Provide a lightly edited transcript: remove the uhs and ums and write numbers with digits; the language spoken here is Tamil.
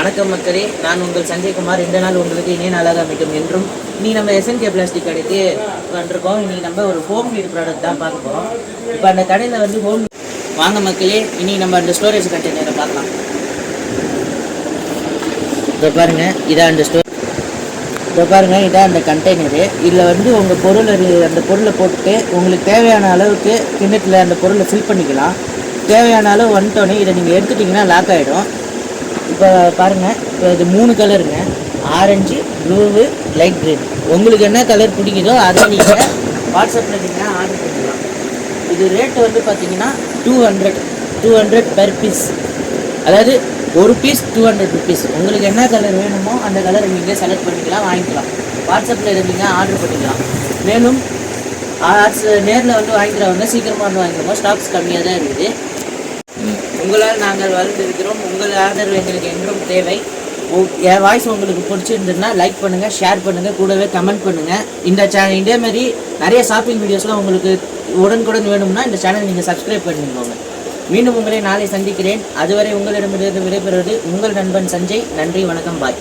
வணக்கம் மக்களே, நான் உங்கள் சஞ்சய்குமார். இந்த நாள் உங்களுக்கு இணைய நாளாக அமைக்கும் என்றும். இனி நம்ம SNK பிளாஸ்டிக் கடைக்கு வந்துருக்கோம். இன்னைக்கு நம்ம ஒரு ஹோம் நீட் ப்ராடக்ட் தான் பார்க்க போகிறோம். இப்போ அந்த கடையில் வந்து வாங்க மக்களே, இனி நம்ம அந்த ஸ்டோரேஜ் கண்டெய்னரை பார்க்கலாம். இப்போ பாருங்கள், இதான் அந்த இதான் அந்த கண்டெய்னரு. இதில் வந்து உங்கள் அந்த பொருளை போட்டு உங்களுக்கு தேவையான அளவுக்கு கிண்ணத்தில் அந்த பொருளை ஃபில் பண்ணிக்கலாம். தேவையான அளவு வந்துட்டோன்னே இதை நீங்கள் எடுத்துட்டிங்கன்னா லாக் ஆகிடும். இப்போ பாருங்கள், இப்போ இது 3 கலருங்க. Orange, blue, light green. உங்களுக்கு என்ன கலர் பிடிக்குதோ அதை நீங்கள் வாட்ஸ்அப்பில் நீங்கள் ஆர்டர் பண்ணிக்கலாம். இது ரேட்டு வந்து பார்த்தீங்கன்னா 200 பெர் பீஸ். அதாவது ஒரு பீஸ் 200 ருபீஸ். உங்களுக்கு என்ன கலர் வேணுமோ அந்த கலரை நீங்கள் செலக்ட் பண்ணிக்கலாம், வாங்கிக்கலாம். வாட்ஸ்அப்பில் இதை நீங்கள் ஆர்டர் பண்ணிக்கலாம். மேலும் நேரில் வந்து வாங்கிக்கிறவங்க சீக்கிரமாக வந்து வாங்கிக்கிறோம். ஸ்டாக்ஸ் கம்மியாக தான் இருக்குது. உங்களால் நாங்கள் வளர்ந்துருக்கிறோம். உங்கள் ஆதரவு எங்களுக்கு என்றும் தேவை. என் வாய்ஸ் உங்களுக்கு பிடிச்சிருந்ததுன்னா லைக் பண்ணுங்கள், ஷேர் பண்ணுங்கள், கூடவே கமெண்ட் பண்ணுங்கள். இந்த இதேமாதிரி நிறைய ஷாப்பிங் வீடியோஸ்லாம் உங்களுக்கு உடனுக்குடன் வேணும்னா இந்த சேனல் நீங்கள் சப்ஸ்கிரைப் பண்ணிக்கோங்க. மீண்டும் உங்களை நாளை சந்திக்கிறேன். அதுவரை உங்களிடமிருந்து விடைபெறுவது உங்கள் நண்பன் சஞ்சய். நன்றி, வணக்கம், பாய்.